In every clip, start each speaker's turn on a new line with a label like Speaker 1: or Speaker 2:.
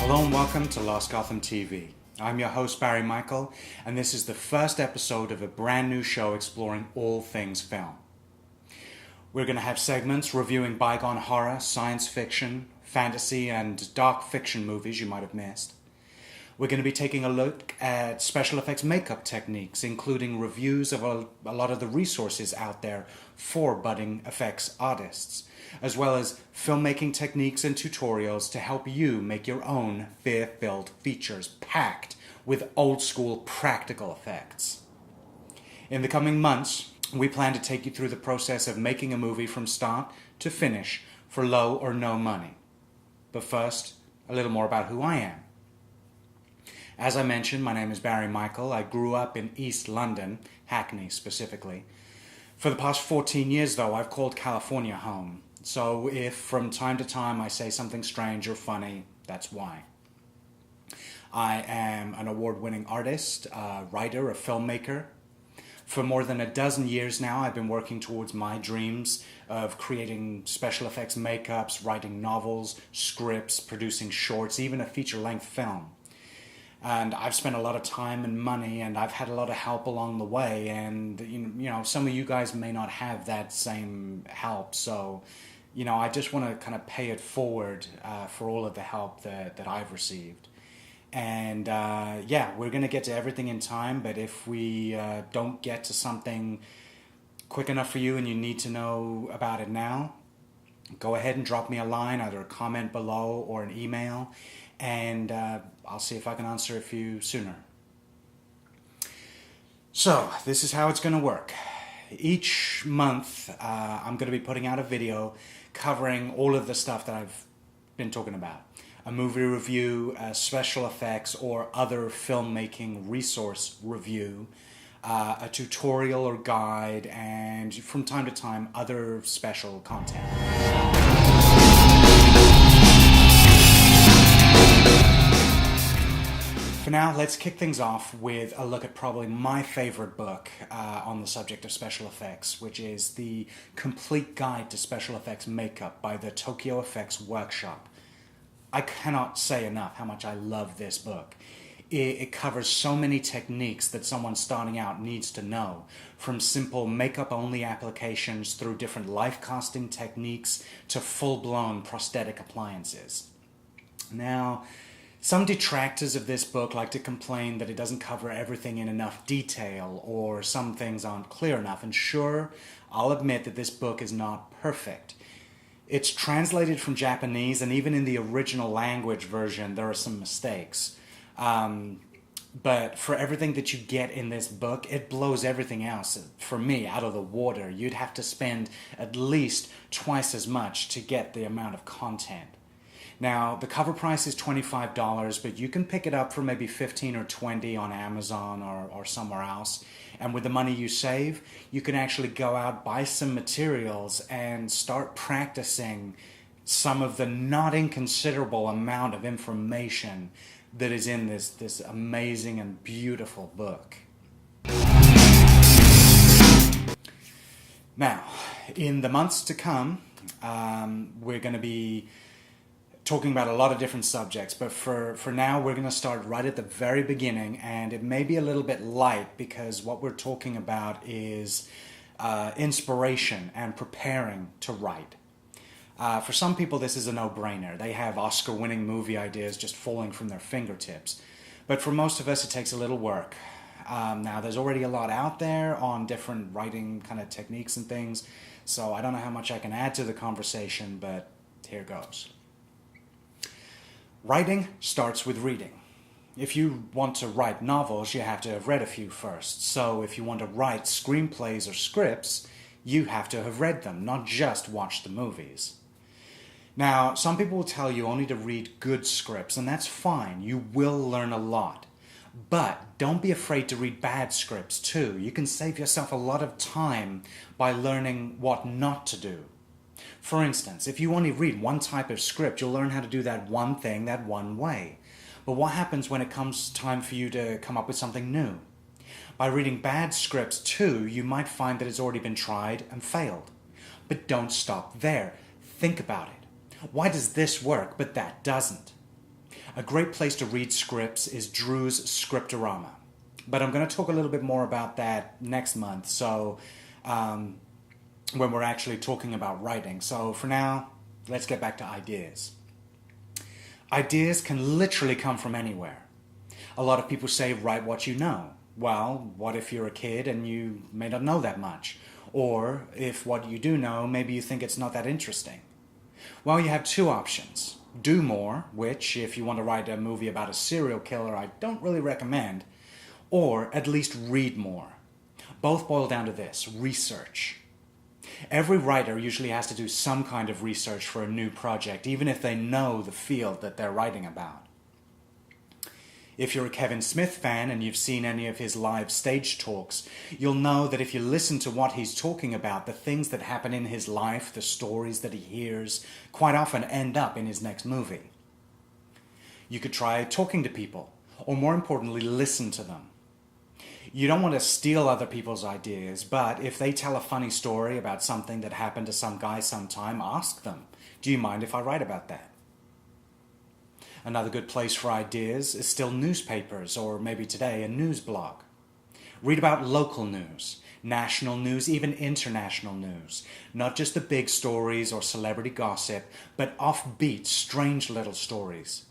Speaker 1: Hello and welcome to Lost Gotham TV. I'm your host Barry Michael, and this is the first episode of a brand new show exploring all things film. We're going to have segments reviewing bygone horror, science fiction, fantasy, and dark fiction movies you might have missed. We're going to be taking a look at special effects makeup techniques, including reviews of a lot of the resources out there for budding effects artists, as well as filmmaking techniques and tutorials to help you make your own fear-filled features packed with old-school practical effects. In the coming months, we plan to take you through the process of making a movie from start to finish for low or no money. But first, a little more about who I am. As I mentioned, my name is Barry Michael. I grew up in East London, Hackney specifically. For the past 14 years, though, I've called California home. So if from time to time I say something strange or funny, that's why. I am an award-winning artist, a writer, a filmmaker. For more than a dozen years now, I've been working towards my dreams of creating special effects makeups, writing novels, scripts, producing shorts, even a feature-length film. And I've spent a lot of time and money, and I've had a lot of help along the way, and you know, some of you guys may not have that same help, so I just want to kind of pay it forward for all of the help that I've received. And we're going to get to everything in time, but if we don't get to something quick enough for you and you need to know about it now, go ahead and drop me a line, either a comment below or an email, and I'll see if I can answer a few sooner. So, this is how it's going to work. Each month, I'm going to be putting out a video covering all of the stuff that I've been talking about. A movie review, special effects, or other filmmaking resource review, a tutorial or guide, and from time to time, other special content. For now, let's kick things off with a look at probably my favorite book on the subject of special effects, which is The Complete Guide to Special Effects Makeup by the Tokyo Effects Workshop. I cannot say enough how much I love this book. It covers so many techniques that someone starting out needs to know, from simple makeup-only applications through different life-casting techniques to full-blown prosthetic appliances. Now, some detractors of this book like to complain that it doesn't cover everything in enough detail, or some things aren't clear enough, and sure, I'll admit that this book is not perfect. It's translated from Japanese, and even in the original language version, there are some mistakes. But for everything that you get in this book, it blows everything else, for me, out of the water. You'd have to spend at least twice as much to get the amount of content. Now, the cover price is $25, but you can pick it up for maybe $15 or $20 on Amazon or somewhere else. And with the money you save, you can actually go out, buy some materials, and start practicing some of the not inconsiderable amount of information that is in this amazing and beautiful book. Now, in the months to come, we're going to be talking about a lot of different subjects, but for now we're going to start right at the very beginning, and it may be a little bit light because what we're talking about is inspiration and preparing to write. For some people this is a no-brainer. They have Oscar-winning movie ideas just falling from their fingertips, but for most of us it takes a little work. Now there's already a lot out there on different writing kind of techniques and things, so I don't know how much I can add to the conversation, but here goes. Writing starts with reading. If you want to write novels, you have to have read a few first. So if you want to write screenplays or scripts, you have to have read them, not just watch the movies. Now, some people will tell you only to read good scripts, and that's fine. You will learn a lot. But don't be afraid to read bad scripts too. You can save yourself a lot of time by learning what not to do. For instance, if you only read one type of script, you'll learn how to do that one thing that one way. But what happens when it comes time for you to come up with something new? By reading bad scripts too, you might find that it's already been tried and failed. But don't stop there. Think about it. Why does this work, but that doesn't? A great place to read scripts is Drew's Scriptorama. But I'm going to talk a little bit more about that next month, so when we're actually talking about writing. So for now, let's get back to ideas. Ideas can literally come from anywhere. A lot of people say, write what you know. Well, what if you're a kid and you may not know that much? Or if what you do know, maybe you think it's not that interesting. Well, you have two options. Do more, which, if you want to write a movie about a serial killer, I don't really recommend. Or at least read more. Both boil down to this: research. Every writer usually has to do some kind of research for a new project, even if they know the field that they're writing about. If you're a Kevin Smith fan and you've seen any of his live stage talks, you'll know that if you listen to what he's talking about, the things that happen in his life, the stories that he hears, quite often end up in his next movie. You could try talking to people, or more importantly, listen to them. You don't want to steal other people's ideas, but if they tell a funny story about something that happened to some guy sometime, ask them, do you mind if I write about that? Another good place for ideas is still newspapers, or maybe today a news blog. Read about local news, national news, even international news. Not just the big stories or celebrity gossip, but offbeat, strange little stories.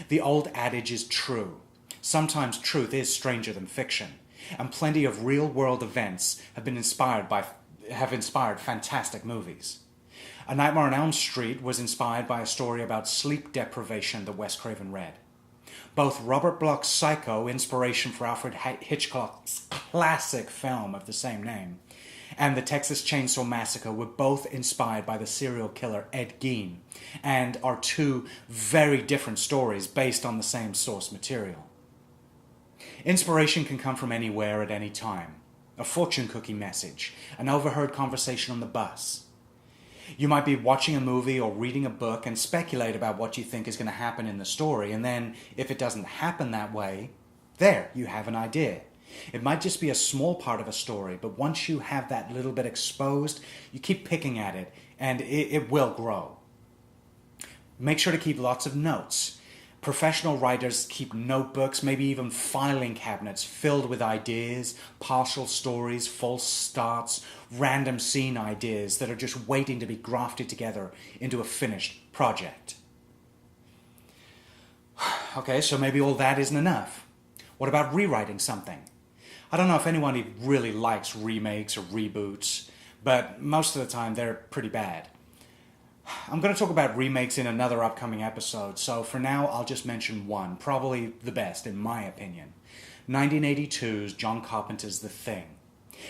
Speaker 1: The old adage is true. Sometimes truth is stranger than fiction. And plenty of real-world events have inspired fantastic movies. A Nightmare on Elm Street was inspired by a story about sleep deprivation that Wes Craven read. Both Robert Bloch's Psycho, inspiration for Alfred Hitchcock's classic film of the same name, and the Texas Chainsaw Massacre were both inspired by the serial killer Ed Gein, and are two very different stories based on the same source material. Inspiration can come from anywhere at any time. A fortune cookie message, an overheard conversation on the bus. You might be watching a movie or reading a book and speculate about what you think is going to happen in the story, and then if it doesn't happen that way, there, you have an idea. It might just be a small part of a story, but once you have that little bit exposed, you keep picking at it, and it will grow. Make sure to keep lots of notes. Professional writers keep notebooks, maybe even filing cabinets filled with ideas, partial stories, false starts, random scene ideas that are just waiting to be grafted together into a finished project. Okay, so maybe all that isn't enough. What about rewriting something? I don't know if anyone really likes remakes or reboots, but most of the time they're pretty bad. I'm going to talk about remakes in another upcoming episode, so for now I'll just mention one, probably the best in my opinion. 1982's John Carpenter's The Thing.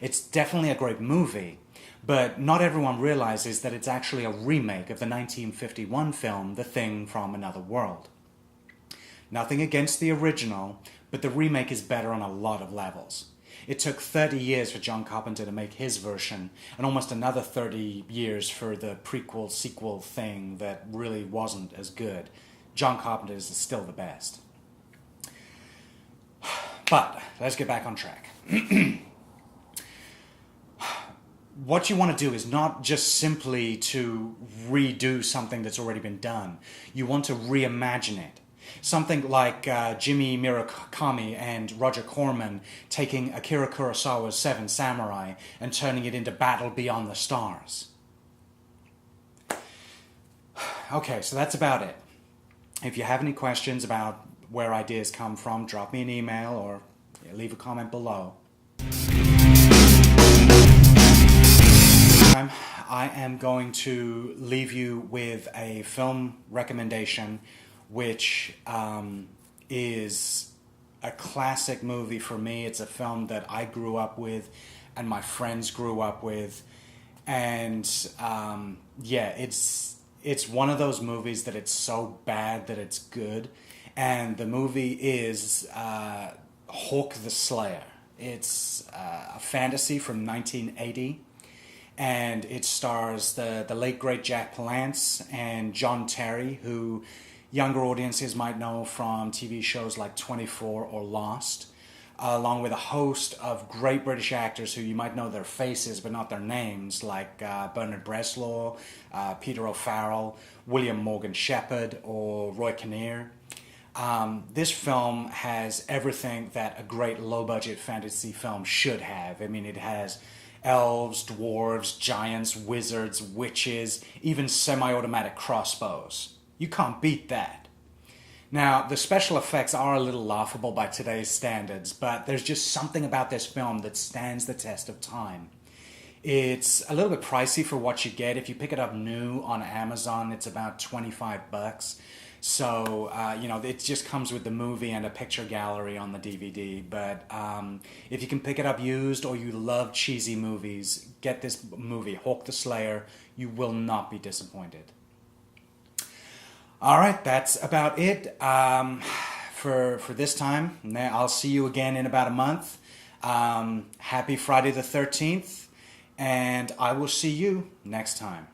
Speaker 1: It's definitely a great movie, but not everyone realizes that it's actually a remake of the 1951 film The Thing from Another World. Nothing against the original, but the remake is better on a lot of levels. It took 30 years for John Carpenter to make his version, and almost another 30 years for the prequel-sequel thing that really wasn't as good. John Carpenter's is still the best. But, let's get back on track. What you want to do is not just simply to redo something that's already been done. You want to reimagine it. Something like Jimmy Murakami and Roger Corman taking Akira Kurosawa's Seven Samurai and turning it into Battle Beyond the Stars. Okay, so that's about it. If you have any questions about where ideas come from, drop me an email or leave a comment below. I am going to leave you with a film recommendation which is a classic movie for me. It's a film that I grew up with and my friends grew up with. And it's one of those movies that it's so bad that it's good. And the movie is Hawk the Slayer. It's a fantasy from 1980. And it stars the late, great Jack Palance and John Terry, who younger audiences might know from TV shows like 24 or Lost, along with a host of great British actors who you might know their faces but not their names, like Bernard Bresslaw, Peter O'Farrell, William Morgan Shepherd, or Roy Kinnear. This film has everything that a great low-budget fantasy film should have. I mean, it has elves, dwarves, giants, wizards, witches, even semi-automatic crossbows. You can't beat that. Now, the special effects are a little laughable by today's standards, but there's just something about this film that stands the test of time. It's a little bit pricey for what you get. If you pick it up new on Amazon, it's about $25. So, it just comes with the movie and a picture gallery on the DVD. But if you can pick it up used or you love cheesy movies, get this movie, Hawk the Slayer. You will not be disappointed. All right, that's about it for this time. I'll see you again in about a month. Happy Friday the 13th, and I will see you next time.